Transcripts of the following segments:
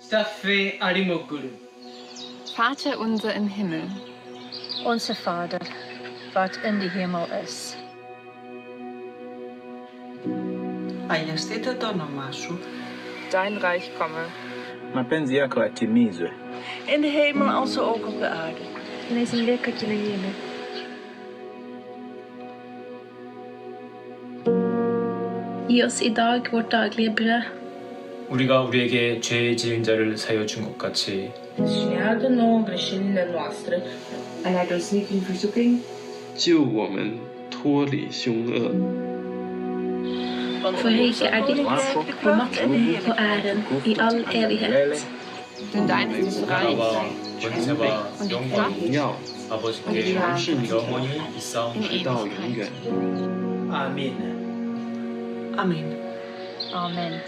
Staffe arimoguru. Vater unser im Himmel. Onze Vader, wat in de hemel is. Αγιαστείτε το όνομά σου. Dein Reich komme. Mapenzi yako yatimizwe. In de hemel als ook op de aarde. Naizingalia kila hilo. Gi oss idag vårt dagliga bröd. 우리가 우리에게 죄 지은 자를 사여 준 것 같이 Și ne iartă nouă greșelile noastre. En leid ons niet in verzoeking. 救我们脱离凶恶。 Voor rike er ditt, voor macht och ären i all evighet. Denn dein ist das Reich 나라와 권세와 und die 영광이 Kraft 要 아버지께 영원히 있사옵나이다. 直到永远。 아멘. Amin. Amen.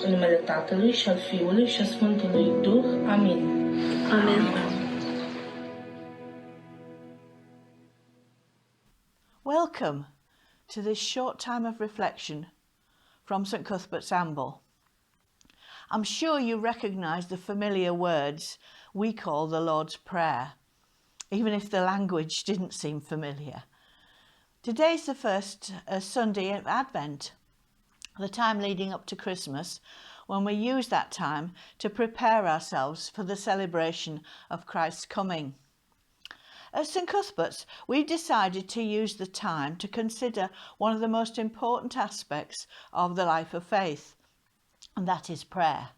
În numele Tatălui și al Fiului și al Sfântului Duh. Amin. Amen. Welcome to this short time of reflection from St Cuthbert's Amble. I'm sure you recognise the familiar words we call the Lord's Prayer, even if the language didn't seem familiar. Today's the first Sunday of Advent, the time leading up to Christmas, when we use that time to prepare ourselves for the celebration of Christ's coming. At St Cuthbert's, we've decided to use the time to consider one of the most important aspects of the life of faith, and that is prayer.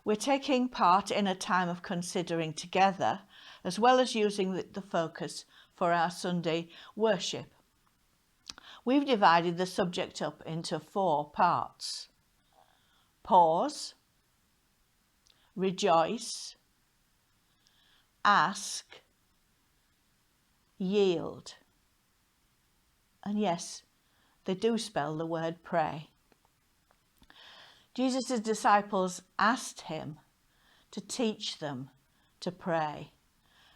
We're taking part in a time of considering together, as well as using the focus for our Sunday worship. We've divided the subject up into 4 parts: pause, rejoice, ask, yield. And yes, they do spell the word pray. Jesus' disciples asked him to teach them to pray.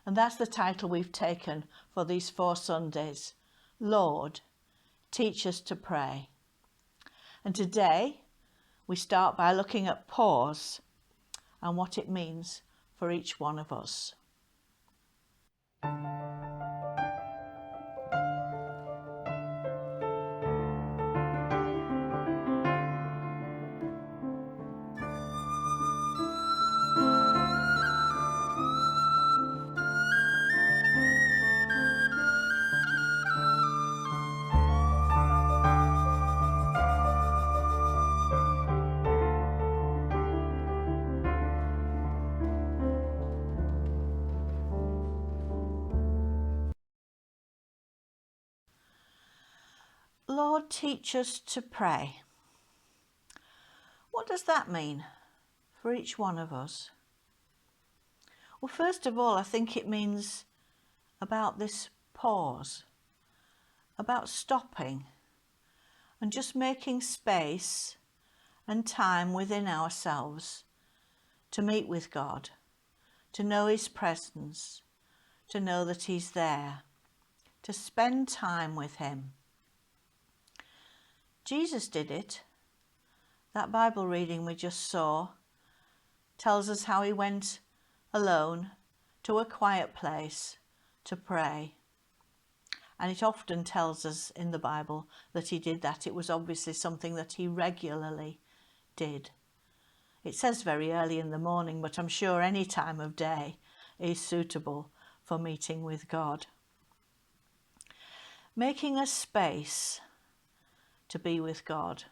And that's the title we've taken for these 4 Sundays. Lord, teach us to pray. And today we start by looking at pause and what it means for each one of us. Lord, teach us to pray. What does that mean for each one of us? Well, first of all, I think it means about this pause, about stopping and just making space and time within ourselves to meet with God, to know His presence, to know that He's there, to spend time with Him. Jesus did it. That Bible reading we just saw tells us how He went alone to a quiet place to pray. And it often tells us in the Bible that He did that. It was obviously something that He regularly did. It says very early in the morning, but I'm sure any time of day is suitable for meeting with God. Making a space to be with God.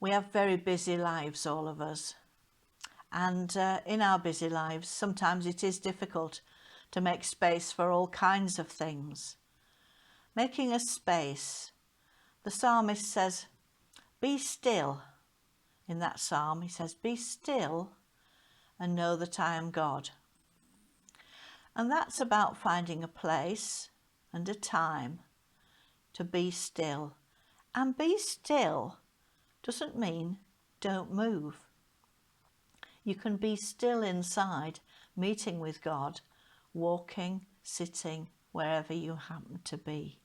We have very busy lives, all of us, and in our busy lives sometimes it is difficult to make space for all kinds of things. Making a space. The psalmist says, be still. In that psalm he says, be still and know that I am God. And that's about finding a place and a time to be still. And be still doesn't mean don't move. You can be still inside, meeting with God, walking, sitting, wherever you happen to be.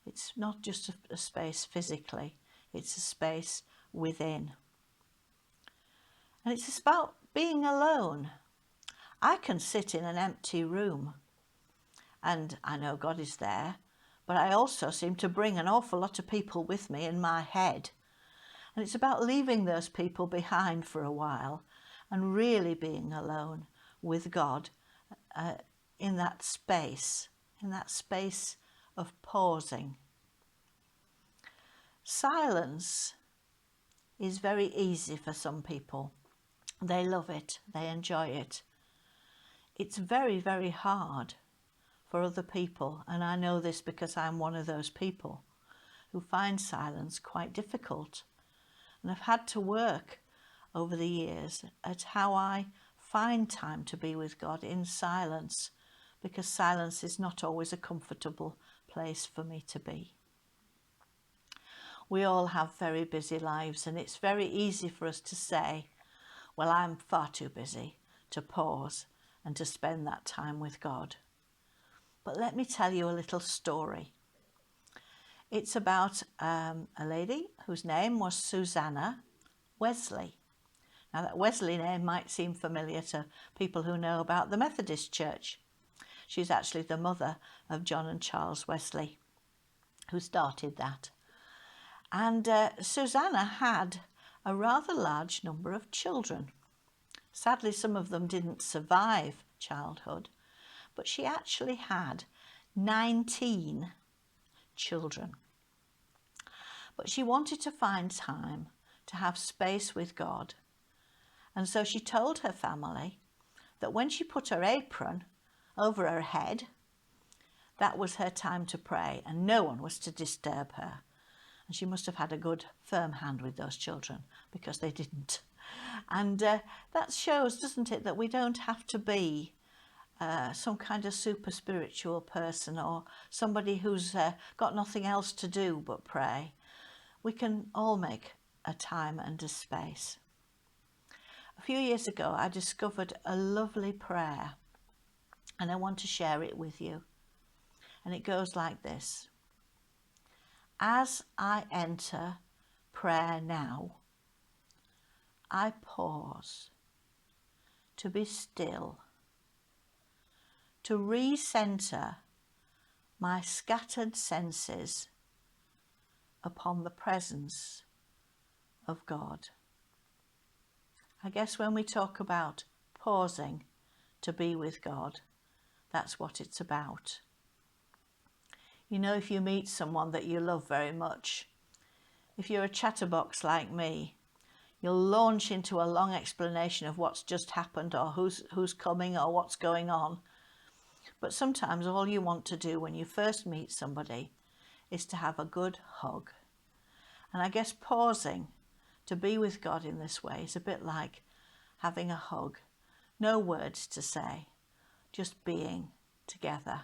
It's not just a space physically, it's a space within. And it's about being alone. I can sit in an empty room and I know God is there, but I also seem to bring an awful lot of people with me in my head. And it's about leaving those people behind for a while and really being alone with God in that space of pausing. Silence is very easy for some people. They love it, they enjoy it. It's very, very hard for other people, and I know this because I'm one of those people who find silence quite difficult. And I've had to work over the years at how I find time to be with God in silence, because silence is not always a comfortable place for me to be. We all have very busy lives, and it's very easy for us to say, well, I'm far too busy to pause and to spend that time with God. But let me tell you a little story. It's about a lady whose name was Susanna Wesley. Now, that Wesley name might seem familiar to people who know about the Methodist Church. She's actually the mother of John and Charles Wesley, who started that. And Susanna had a rather large number of children. Sadly, some of them didn't survive childhood, but she actually had 19 children. But she wanted to find time to have space with God. And so she told her family that when she put her apron over her head, that was her time to pray, and no one was to disturb her. And she must have had a good firm hand with those children, because they didn't. And that shows, doesn't it, that we don't have to be some kind of super spiritual person or somebody who's got nothing else to do but pray. We can all make a time and a space. A few years ago, I discovered a lovely prayer, and I want to share it with you. And it goes like this. As I enter prayer now, I pause to be still, to recenter my scattered senses upon the presence of God. I guess when we talk about pausing to be with God, that's what it's about. You know, if you meet someone that you love very much, if you're a chatterbox like me, you'll launch into a long explanation of what's just happened or who's coming or what's going on. But sometimes all you want to do when you first meet somebody is to have a good hug. And I guess pausing to be with God in this way is a bit like having a hug. No words to say, just being together.